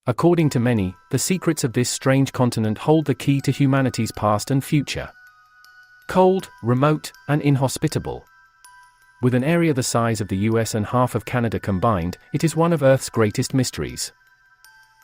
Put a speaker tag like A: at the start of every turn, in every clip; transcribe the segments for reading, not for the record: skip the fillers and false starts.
A: According to many, the secrets of this strange continent hold the key to humanity's past and future. Cold, remote, and inhospitable. With an area the size of the US and half of Canada combined, it is one of Earth's greatest mysteries.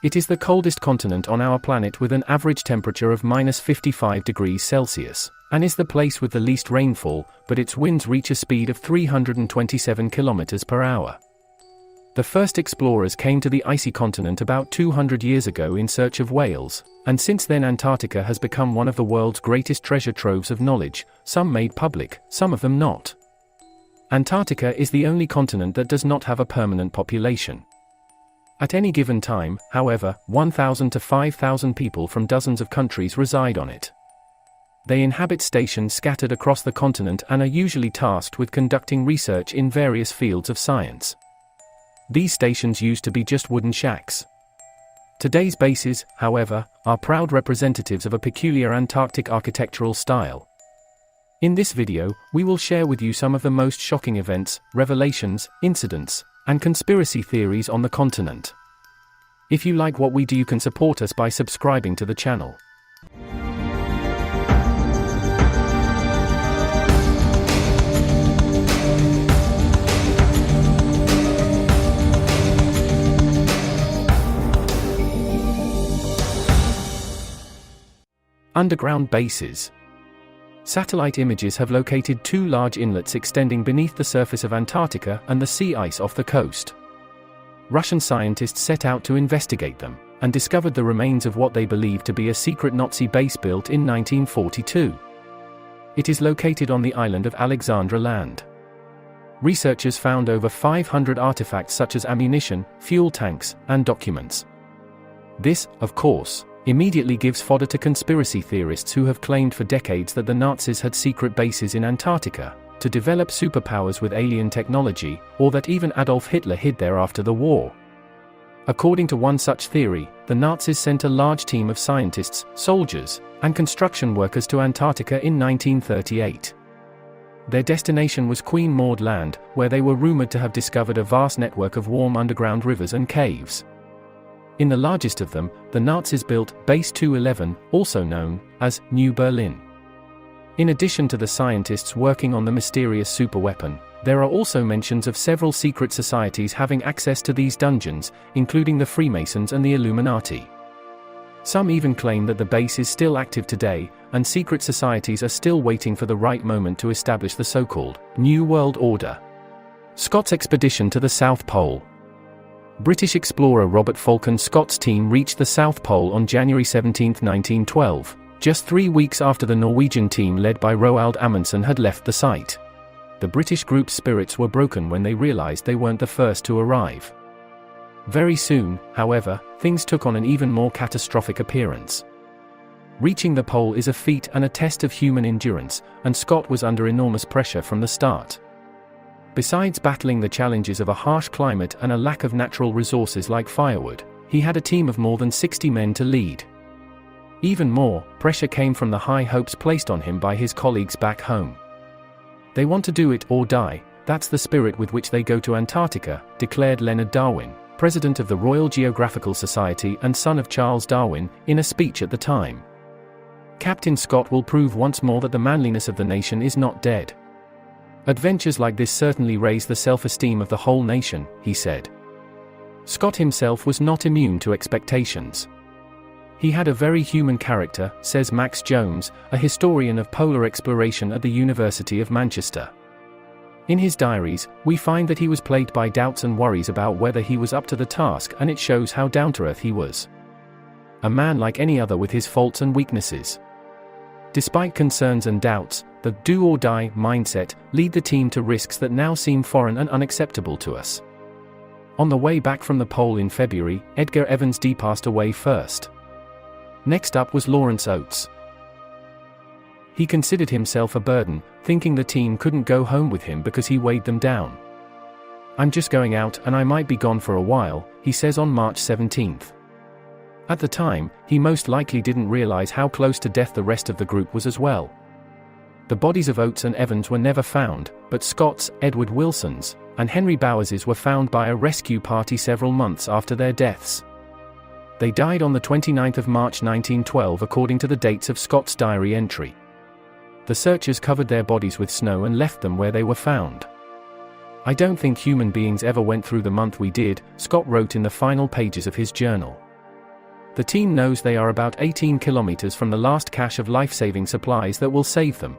A: It is the coldest continent on our planet with an average temperature of -55 degrees Celsius, and is the place with the least rainfall, but its winds reach a speed of 327 kilometers per hour. The first explorers came to the icy continent about 200 years ago in search of whales, and since then Antarctica has become one of the world's greatest treasure troves of knowledge, some made public, some of them not. Antarctica is the only continent that does not have a permanent population. At any given time, however, 1,000 to 5,000 people from dozens of countries reside on it. They inhabit stations scattered across the continent and are usually tasked with conducting research in various fields of science. These stations used to be just wooden shacks. Today's bases, however, are proud representatives of a peculiar Antarctic architectural style. In this video, we will share with you some of the most shocking events, revelations, incidents, and conspiracy theories on the continent. If you like what we do, you can support us by subscribing to the channel. Underground bases. Satellite images have located two large inlets extending beneath the surface of Antarctica and the sea ice off the coast. Russian scientists set out to investigate them, and discovered the remains of what they believed to be a secret Nazi base built in 1942. It is located on the island of Alexandra Land. Researchers found over 500 artifacts such as ammunition, fuel tanks, and documents. This, of course, immediately gives fodder to conspiracy theorists who have claimed for decades that the Nazis had secret bases in Antarctica, to develop superpowers with alien technology, or that even Adolf Hitler hid there after the war. According to one such theory, the Nazis sent a large team of scientists, soldiers, and construction workers to Antarctica in 1938. Their destination was Queen Maud Land, where they were rumored to have discovered a vast network of warm underground rivers and caves. In the largest of them, the Nazis built Base 211, also known as New Berlin. In addition to the scientists working on the mysterious superweapon, there are also mentions of several secret societies having access to these dungeons, including the Freemasons and the Illuminati. Some even claim that the base is still active today, and secret societies are still waiting for the right moment to establish the so-called New World Order. Scott's expedition to the South Pole. British explorer Robert Falcon Scott's team reached the South Pole on January 17, 1912, just 3 weeks after the Norwegian team led by Roald Amundsen had left the site. The British group's spirits were broken when they realized they weren't the first to arrive. Very soon, however, things took on an even more catastrophic appearance. Reaching the pole is a feat and a test of human endurance, and Scott was under enormous pressure from the start. Besides battling the challenges of a harsh climate and a lack of natural resources like firewood, he had a team of more than 60 men to lead. Even more, pressure came from the high hopes placed on him by his colleagues back home. They want to do it or die, that's the spirit with which they go to Antarctica, declared Leonard Darwin, president of the Royal Geographical Society and son of Charles Darwin, in a speech at the time. Captain Scott will prove once more that the manliness of the nation is not dead. Adventures like this certainly raise the self-esteem of the whole nation, he said. Scott himself was not immune to expectations. He had a very human character, says Max Jones, a historian of polar exploration at the University of Manchester. In his diaries, we find that he was plagued by doubts and worries about whether he was up to the task, and it shows how down-to-earth he was. A man like any other with his faults and weaknesses. Despite concerns and doubts, the do-or-die mindset lead the team to risks that now seem foreign and unacceptable to us. On the way back from the pole in February, Edgar Evans D passed away first. Next up was Lawrence Oates. He considered himself a burden, thinking the team couldn't go home with him because he weighed them down. "I'm just going out and I might be gone for a while," he says on March 17th. At the time, he most likely didn't realize how close to death the rest of the group was as well. The bodies of Oates and Evans were never found, but Scott's, Edward Wilson's, and Henry Bowers's were found by a rescue party several months after their deaths. They died on the 29th of March 1912 according to the dates of Scott's diary entry. The searchers covered their bodies with snow and left them where they were found. "I don't think human beings ever went through the month we did," Scott wrote in the final pages of his journal. The team knows they are about 18 kilometers from the last cache of life-saving supplies that will save them.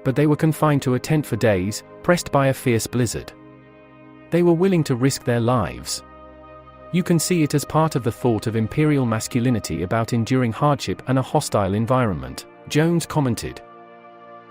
A: But they were confined to a tent for days, pressed by a fierce blizzard. They were willing to risk their lives. "You can see it as part of the thought of imperial masculinity about enduring hardship and a hostile environment," Jones commented.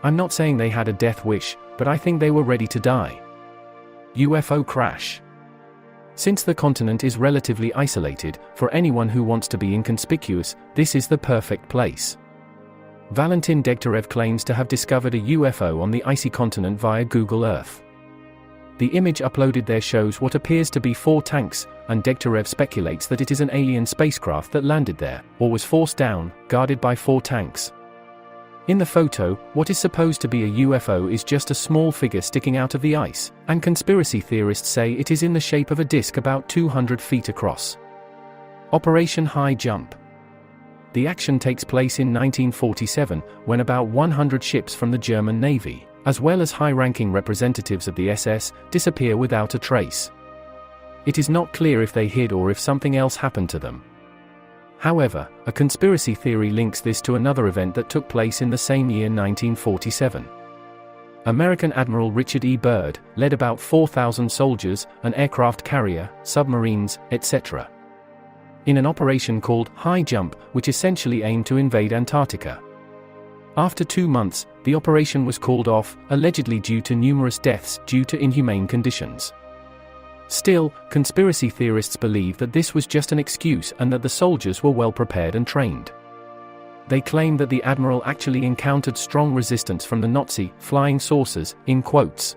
A: "I'm not saying they had a death wish, but I think they were ready to die." UFO crash. Since the continent is relatively isolated, for anyone who wants to be inconspicuous, this is the perfect place. Valentin Degtyarev claims to have discovered a UFO on the icy continent via Google Earth. The image uploaded there shows what appears to be 4 tanks, and Degtyarev speculates that it is an alien spacecraft that landed there, or was forced down, guarded by 4 tanks. In the photo, what is supposed to be a UFO is just a small figure sticking out of the ice, and conspiracy theorists say it is in the shape of a disc about 200 feet across. Operation High Jump. The action takes place in 1947, when about 100 ships from the German Navy, as well as high-ranking representatives of the SS, disappear without a trace. It is not clear if they hid or if something else happened to them. However, a conspiracy theory links this to another event that took place in the same year, 1947. American Admiral Richard E. Byrd led about 4,000 soldiers, an aircraft carrier, submarines, etc. in an operation called High Jump, which essentially aimed to invade Antarctica. After 2 months, the operation was called off, allegedly due to numerous deaths due to inhumane conditions. Still, conspiracy theorists believe that this was just an excuse and that the soldiers were well prepared and trained. They claim that the admiral actually encountered strong resistance from the Nazi flying saucers, in quotes.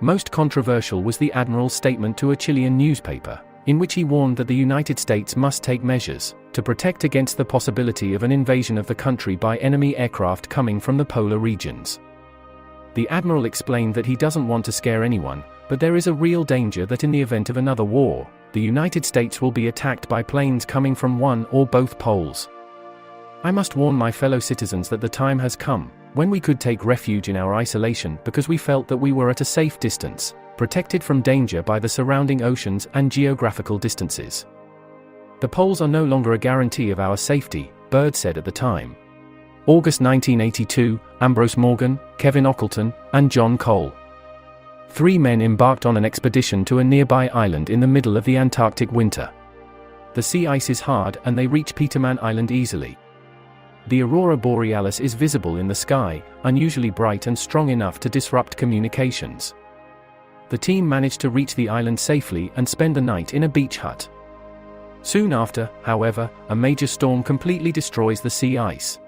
A: Most controversial was the admiral's statement to a Chilean newspaper, in which he warned that the United States must take measures to protect against the possibility of an invasion of the country by enemy aircraft coming from the polar regions. The admiral explained that he doesn't want to scare anyone, but there is a real danger that in the event of another war, the United States will be attacked by planes coming from one or both poles. "I must warn my fellow citizens that the time has come, when we could take refuge in our isolation because we felt that we were at a safe distance, protected from danger by the surrounding oceans and geographical distances. The poles are no longer a guarantee of our safety," Byrd said at the time. August 1982, Ambrose Morgan, Kevin Ockleton, and John Cole. 3 men embarked on an expedition to a nearby island in the middle of the Antarctic winter. The sea ice is hard and they reach Petermann Island easily. The aurora borealis is visible in the sky, unusually bright and strong enough to disrupt communications. The team managed to reach the island safely and spend the night in a beach hut. Soon after, however, a major storm completely destroys the sea ice.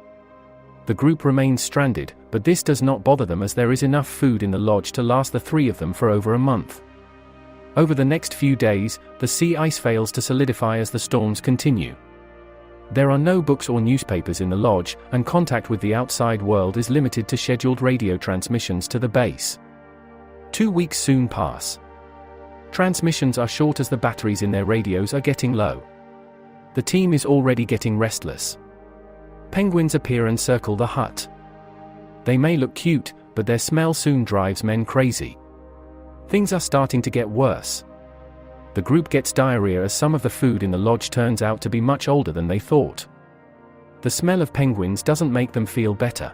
A: The group remains stranded, but this does not bother them as there is enough food in the lodge to last the 3 of them for over a month. Over the next few days, the sea ice fails to solidify as the storms continue. There are no books or newspapers in the lodge, and contact with the outside world is limited to scheduled radio transmissions to the base. 2 weeks soon pass. Transmissions are short as the batteries in their radios are getting low. The team is already getting restless. Penguins appear and circle the hut. They may look cute, but their smell soon drives men crazy. Things are starting to get worse. The group gets diarrhea as some of the food in the lodge turns out to be much older than they thought. The smell of penguins doesn't make them feel better.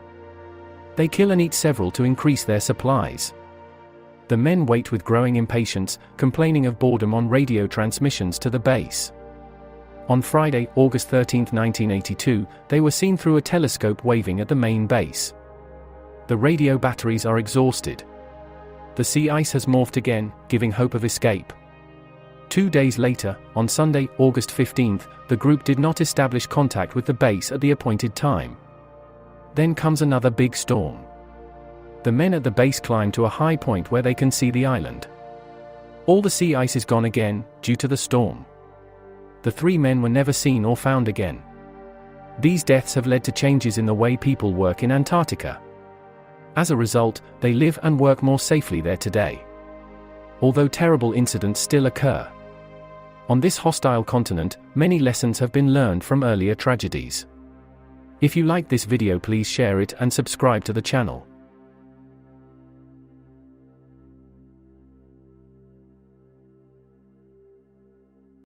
A: They kill and eat several to increase their supplies. The men wait with growing impatience, complaining of boredom on radio transmissions to the base. On Friday, August 13, 1982, they were seen through a telescope waving at the main base. The radio batteries are exhausted. The sea ice has morphed again, giving hope of escape. 2 days later, on Sunday, August 15, the group did not establish contact with the base at the appointed time. Then comes another big storm. The men at the base climb to a high point where they can see the island. All the sea ice is gone again, due to the storm. The 3 men were never seen or found again. These deaths have led to changes in the way people work in Antarctica. As a result, they live and work more safely there today. Although terrible incidents still occur. On this hostile continent, many lessons have been learned from earlier tragedies. If you like this video, please share it and subscribe to the channel.